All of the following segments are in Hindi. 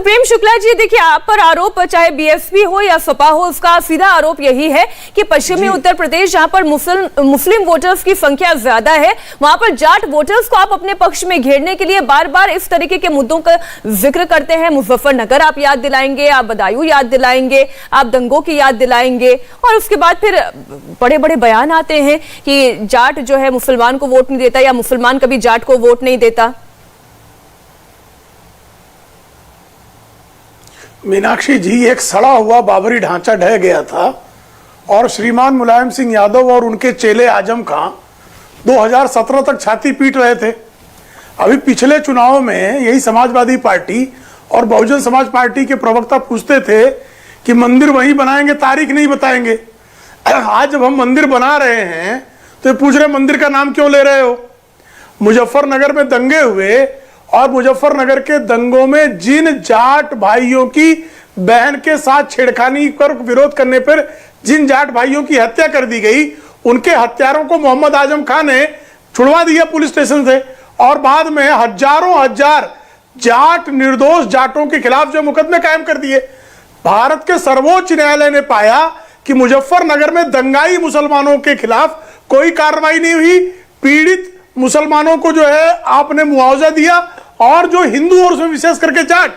प्रेम शुक्ला जी, देखिए आप पर आरोप, चाहे बीएसपी हो या सपा हो, उसका सीधा आरोप यही है कि पश्चिमी उत्तर प्रदेश, जहां पर मुस्लिम वोटर्स की संख्या ज्यादा है, वहां पर जाट वोटर्स को आप अपने पक्ष में घेरने के लिए बार बार इस तरीके के मुद्दों का जिक्र करते हैं। मुजफ्फरनगर आप याद दिलाएंगे, आप बदायूं याद दिलाएंगे, आप दंगों की याद दिलाएंगे, और उसके बाद फिर बड़े बड़े बयान आते हैं कि जाट जो है मुसलमान को वोट नहीं देता या मुसलमान कभी जाट को वोट नहीं देता। मीनाक्षी जी, एक सड़ा हुआ बाबरी ढांचा ढह गया था और श्रीमान मुलायम सिंह यादव और उनके चेले आजम खां 2017 तक छाती पीट रहे थे। अभी पिछले चुनाव में यही समाजवादी पार्टी और बहुजन समाज पार्टी के प्रवक्ता पूछते थे कि मंदिर वहीं बनाएंगे, तारीख नहीं बताएंगे। आज जब हम मंदिर बना रहे हैं तो ये पूछ रहे मंदिर का नाम क्यों ले रहे हो। मुजफ्फरनगर में दंगे हुए और मुजफ्फरनगर के दंगों में जिन जाट भाइयों की बहन के साथ छेड़खानी पर विरोध करने पर जिन जाट भाइयों की हत्या कर दी गई, उनके हत्यारों को मोहम्मद आजम खान ने छुड़वा दिया पुलिस स्टेशन से, और बाद में हजारों हजार जाट निर्दोष जाटों के खिलाफ जो मुकदमे कायम कर दिए। भारत के सर्वोच्च न्यायालय ने पाया कि मुजफ्फरनगर में दंगाई मुसलमानों के खिलाफ कोई कार्रवाई नहीं हुई, पीड़ित मुसलमानों को जो है आपने मुआवजा दिया, और जो हिंदू और उसमें विशेष करके जाट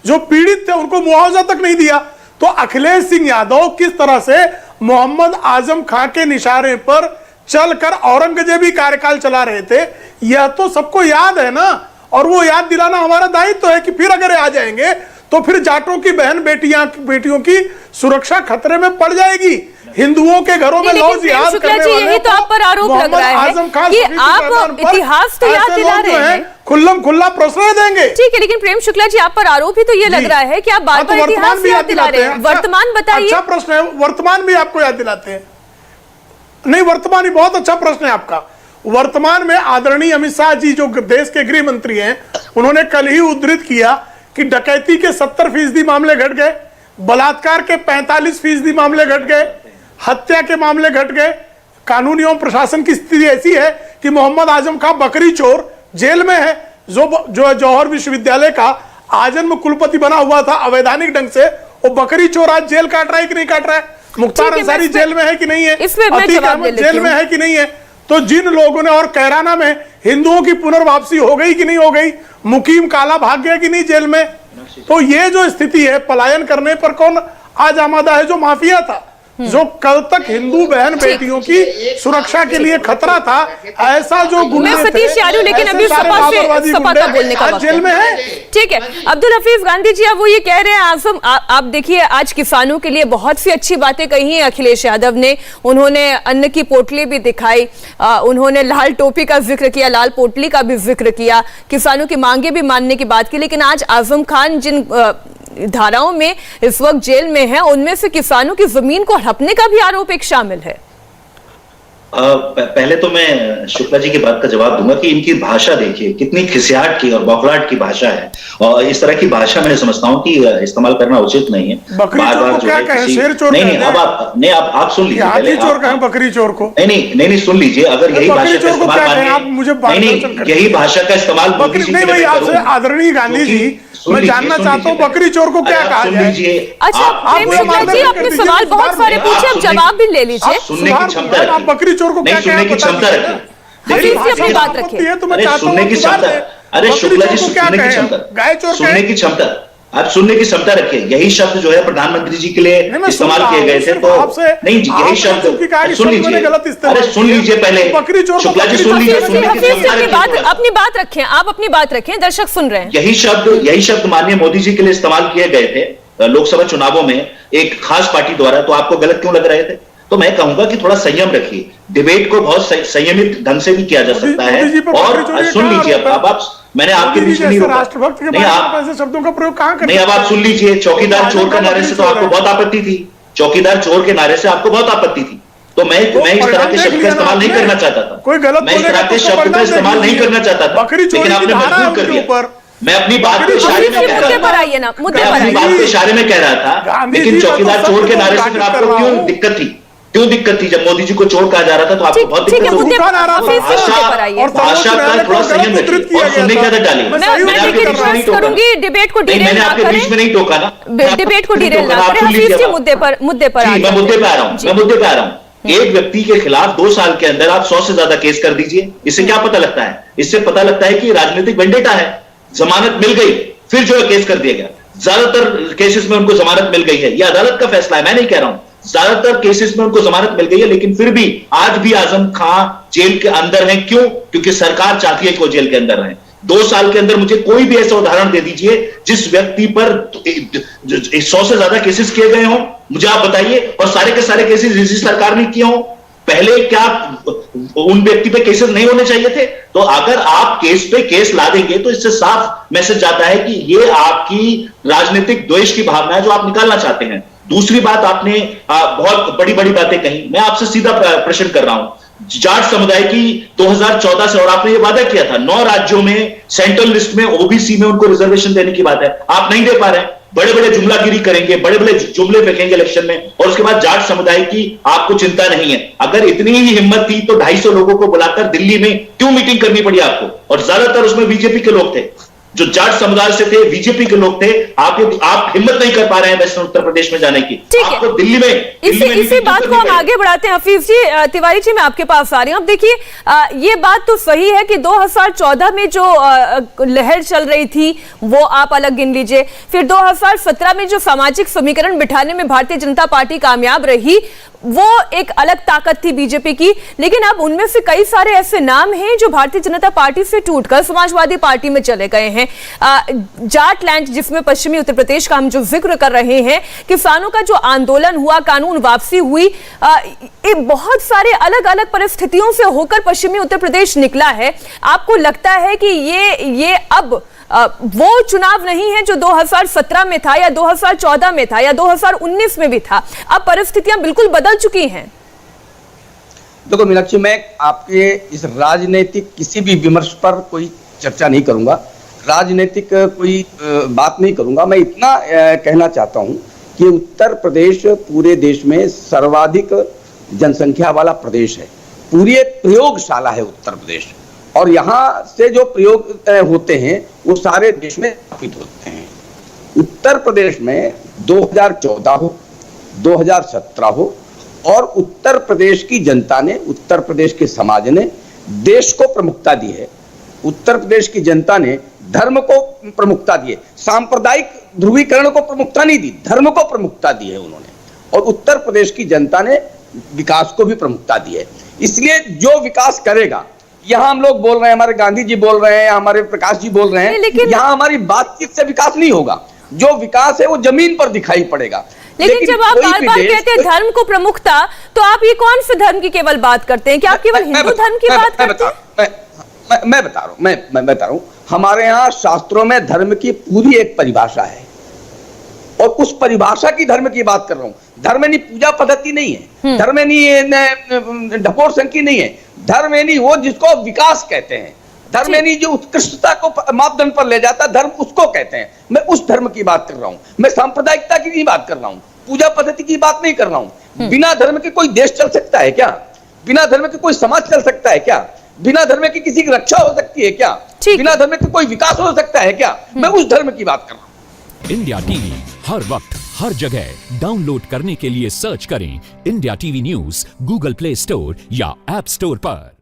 जो पीड़ित थे उनको मुआवजा तक नहीं दिया। तो अखिलेश सिंह यादव किस तरह से मोहम्मद आजम खां के निशाने पर चलकर औरंगजेबी कार्यकाल चला रहे थे, यह तो सबको याद है ना। और वो याद दिलाना हमारा दायित्व है कि फिर अगर आ जाएंगे तो फिर जाटों की बहन बेटियों की सुरक्षा खतरे में पड़ जाएगी। हिंदुओं के घरों में लौ जिहाद करने वाले यही तो आप पर आरोप लग रहा है कि आप इतिहास तो याद दिला रहे हैं, खुल्लम खुल्ला प्रश्रय देंगे। ठीक है, लेकिन प्रेम शुक्ला जी, आप पर आरोप ही तो ये लग रहा है कि आप बार बार इतिहास याद दिला रहे हैं। वर्तमान बताइए। अच्छा प्रश्न है, वर्तमान भी आपको याद दिलाते हैं? नहीं, वर्तमान ही बहुत अच्छा प्रश्न है आपका। वर्तमान में आदरणीय अमित शाह जी जो देश के गृह मंत्री हैं, उन्होंने कल ही उद्धृत किया कि डकैती के 70% मामले घट गए, बलात्कार के 45% मामले घट गए, हत्या के मामले घट गए। कानून एवं प्रशासन की स्थिति ऐसी है कि मोहम्मद आजम खां बकरी चोर जेल में है, जो जौहर विश्वविद्यालय का आजन्म कुलपति बना हुआ था अवैधानिक ढंग से, वो बकरी चोर आज जेल काट रहा है कि नहीं काट रहा है? मुख्तार अंसारी जेल में है कि नहीं है? अतीक अहमद जेल में है कि नहीं है? तो जिन लोगों ने, और कैराना में हिंदुओं की पुनर्वापसी हो गई कि नहीं हो गई, मुकीम काला भाग गया कि नहीं जेल में? तो ये जो स्थिति है, पलायन करने पर कौन आज आमादा है? जो माफिया था, जो कल तक हिंदू बहन बेटियों की सुरक्षा के लिए खतरा था, ऐसा जो गुंडे थे, सतीश यादव, लेकिन अभी सपा का बोलने का वक्त जेल में है। ठीक है, अब्दुल हफीज गांधी जी, अब वो ये कह रहे हैं आजम, आप देखिए आज किसानों के लिए बहुत सी अच्छी बातें कही हैं अखिलेश यादव ने। उन्होंने अन्न की पोटली भी दिखाई, उन्होंने लाल टोपी का जिक्र किया, लाल पोटली का भी जिक्र किया, किसानों की मांगे भी मानने की बात की। लेकिन आज आजम खान जिन धाराओं में इस वक्त जेल में है, उनमें से किसानों की जमीन को हड़पने का भी आरोप एक शामिल है। पहले तो मैं शुक्ला जी की बात का जवाब दूंगा कि इनकी भाषा देखिए कितनी खिसियाट की और बौखलाहट की भाषा है, और इस तरह की भाषा मैं समझता हूँ कि इस्तेमाल करना उचित नहीं है। बार बार जो है नहीं, अब आप सुन लीजिए, बकरी चोर को नहीं सुन लीजिए। अगर यही भाषा का इस्तेमाल, यही भाषा का इस्तेमाल आदरणीय गांधी जी, मैं जानना चाहता हूँ बकरी चोर को क्या कहा जाए? अच्छा प्रेम शुक्ला जी, आपने सवाल बहुत सारे पूछे, अब जवाब भी ले लीजिए। सुनने की क्षमता, बकरी चोर को क्या सुनने की क्षमता रखें, अपनी बात रखें। सुनने की क्षमता, अरे शुक्ला जी सुनने की क्षमता, गाय चोर सुनने की क्षमता, आप सुनने की क्षमता रखिए। यही शब्द जो है प्रधानमंत्री जी के लिए इस्तेमाल किए गए थे, तो नहीं, यही शब्द सुन लीजिए, अरे सुन लीजिए पहले, शुक्ला जी सुन लीजिए, अपनी बात रखें, आप अपनी बात रखें, दर्शक सुन रहे हैं। यही शब्द माननीय मोदी जी के लिए इस्तेमाल किए गए थे लोकसभा चुनावों में एक खास पार्टी द्वारा, तो आपको गलत क्यों लग रहे थे? तो मैं कहूंगा कि थोड़ा संयम रखिए, डिबेट को बहुत संयमित ढंग से भी किया जा सकता है। और सुन लीजिए, अब आप, मैंने आपके बीच में नहीं रोका, नहीं आप ऐसे शब्दों का प्रयोग कहां करें? नहीं, अब आप सुन लीजिए, चौकीदार चोर के नारे से तो आपको बहुत आपत्ति थी, चौकीदार चोर के नारे से आपको बहुत आपत्ति थी, तो मैं इस तरह के शब्द का इस्तेमाल नहीं करना चाहता था, मैं इस तरह के शब्द का इस्तेमाल नहीं करना चाहता था, लेकिन आपने मजबूर कर दिया। मैं अपनी बात के इशारे में कह रहा था, लेकिन चौकीदार चोर के नारे से फिर आपको क्यों दिक्कत थी? क्यों दिक्कत थी? जब मोदी जी को चोर कहा जा रहा था तो आपको बहुत ठीक है, दिक्कत मुद्दे होगी। पर आ रहा था। मुद्दे पर आइए। और भाषा का थोड़ा संयम रखिए और सुनने की आदत डालिए। मैं मैंने आपके देखिए बीच में नहीं रिक्वेस्ट टोका। करूंगी डिबेट को नहीं, डिरेल मैंने ना आपके बीच में करें, नहीं टोका ना। डिबेट को डिरेल ना आप करें। सुन हफीज लीजिए जी बात। मुद्दे पर आ जी, मैं जाते मुद्दे पे आ हैं। रहा हूं, जी। मैं मुद्दे पे आ रहा हूं। एक व्यक्ति के खिलाफ 2 साल के अंदर आप 100 से ज्यादा केस कर दीजिए, इससे क्या पता लगता है? इससे पता लगता है कि राजनीतिक वेंडेटा है। जमानत मिल गई, फिर जो है केस कर दिया गया। ज्यादातर केसेस में उनको जमानत मिल गई है, यह अदालत का फैसला है, मैं नहीं कह रहा हूं। ज्यादातर केसेस में उनको जमानत मिल गई है, लेकिन फिर भी आज भी आजम खां जेल के अंदर हैं। क्यों? क्योंकि सरकार चाहती है कि वो जेल के अंदर रहें। 2 साल के अंदर मुझे कोई भी ऐसा उदाहरण दे दीजिए जिस व्यक्ति पर 100 से ज्यादा केसेस किए गए हों, मुझे आप बताइए। और सारे के सारे केसेस इसी सरकार ने किए हों। पहले क्या उन व्यक्ति पे केसेस नहीं होने चाहिए थे? तो अगर आप केस पे केस ला देंगे तो इससे साफ मैसेज जाता है कि ये आपकी राजनीतिक द्वेष की भावना है जो आप निकालना चाहते हैं। दूसरी बात, आपने बहुत बड़ी बड़ी बातें कही। मैं आपसे सीधा प्रश्न कर रहा हूं। जाट समुदाय की 2014 से, और आपने ये वादा किया था 9 राज्यों में सेंट्रल लिस्ट में ओबीसी में उनको रिजर्वेशन देने की बात है, आप नहीं दे पा रहे हैं। बड़े बड़े जुमलागिरी करेंगे, बड़े बड़े जुमले फेंकेंगे इलेक्शन में, और उसके बाद जाट समुदाय की आपको चिंता नहीं है। अगर इतनी ही हिम्मत थी तो 250 लोगों को बुलाकर दिल्ली में क्यों मीटिंग करनी पड़ी आपको? और ज्यादातर उसमें बीजेपी के लोग थे, जो जाट समुदाय से थे, बीजेपी के लोग थे। आप हिम्मत नहीं कर पा रहे हैं वेस्टर्न उत्तर प्रदेश में जाने की। आपको दिल्ली में इसी बात को हम आगे बढ़ाते हैं। हफीज जी, तिवारी जी, मैं आपके पास आ रही हूं। अब देखिए, ये बात तो सही है कि 2014 में जो लहर चल रही थी वो आप अलग गिन लीजिए, फिर 2017 में जो सामाजिक समीकरण बिठाने में भारतीय जनता पार्टी कामयाब रही वो एक अलग ताकत थी बीजेपी की। लेकिन अब उनमें से कई सारे ऐसे नाम हैं जो भारतीय जनता पार्टी से टूटकर समाजवादी पार्टी में चले गए हैं। जाट लैंड, जिसमें पश्चिमी उत्तर प्रदेश का हम जो जिक्र कर रहे हैं, किसानों का जो आंदोलन हुआ, कानून वापसी हुई, ये बहुत सारे अलग अलग परिस्थितियों से होकर पश्चिमी उत्तर प्रदेश निकला है। आपको लगता है कि ये अब वो चुनाव नहीं है जो 2017 में था या 2014 में था या 2019 में भी था? अब परिस्थितियां बिल्कुल बदल चुकी हैं। देखो मीनाक्षी, मैं आपके इस राजनीतिक किसी भी विमर्श पर कोई चर्चा नहीं करूंगा, राजनीतिक कोई बात नहीं करूंगा। मैं इतना कहना चाहता हूं कि उत्तर प्रदेश पूरे देश में सर्वाधिक जनसंख्या वाला प्रदेश है, पूरी एक प्रयोगशाला है उत्तर प्रदेश, और यहाँ से जो प्रयोग होते हैं वो सारे देश में स्थापित होते हैं। उत्तर प्रदेश में 2014 हो, 2017 हो, और उत्तर प्रदेश की जनता ने, उत्तर प्रदेश के समाज ने देश को प्रमुखता दी है। उत्तर प्रदेश की जनता ने धर्म को प्रमुखता दी है, सांप्रदायिक ध्रुवीकरण को प्रमुखता नहीं दी, धर्म को प्रमुखता दी है उन्होंने। और उत्तर प्रदेश की जनता ने विकास को भी प्रमुखता दी है। इसलिए जो विकास करेगा, यहाँ हम लोग बोल रहे हैं, हमारे गांधी जी बोल रहे हैं, हमारे प्रकाश जी बोल रहे हैं, लेकिन यहाँ हमारी बातचीत से विकास नहीं होगा। जो विकास है वो जमीन पर दिखाई पड़ेगा। लेकिन जब आप बार बार कहते हैं धर्म को प्रमुखता, तो आप ये कौन से धर्म की केवल बात करते हैं? क्या आप केवल हिंदू धर्म की बात करते हैं? मैं बता रहा हूं, हमारे यहाँ शास्त्रों में धर्म की पूरी एक परिभाषा है, और उस परिभाषा की धर्म की बात कर रहा हूं। धर्म यानी पूजा पद्धति नहीं है, धर्म यानी ढपोर संकी नहीं है, धर्म यानी वो जिसको विकास कहते हैं, धर्म यानी जो उत्कृष्टता को मापदंड पर ले जाता है, धर्म उसको कहते हैं। मैं उस धर्म की बात कर रहा हूं, मैं सांप्रदायिकता की नहीं बात कर रहा हूं, पूजा पद्धति की बात नहीं कर रहा हूं। बिना धर्म के कोई देश चल सकता है क्या? बिना धर्म के कोई समाज चल सकता है क्या? बिना धर्म के किसी की रक्षा हो सकती है क्या? बिना धर्म के कोई विकास हो सकता है क्या? मैं उस धर्म की बात कर रहा हूं। इंडिया टीवी हर वक्त हर जगह डाउनलोड करने के लिए सर्च करें India TV news Google play store या ऐप स्टोर पर।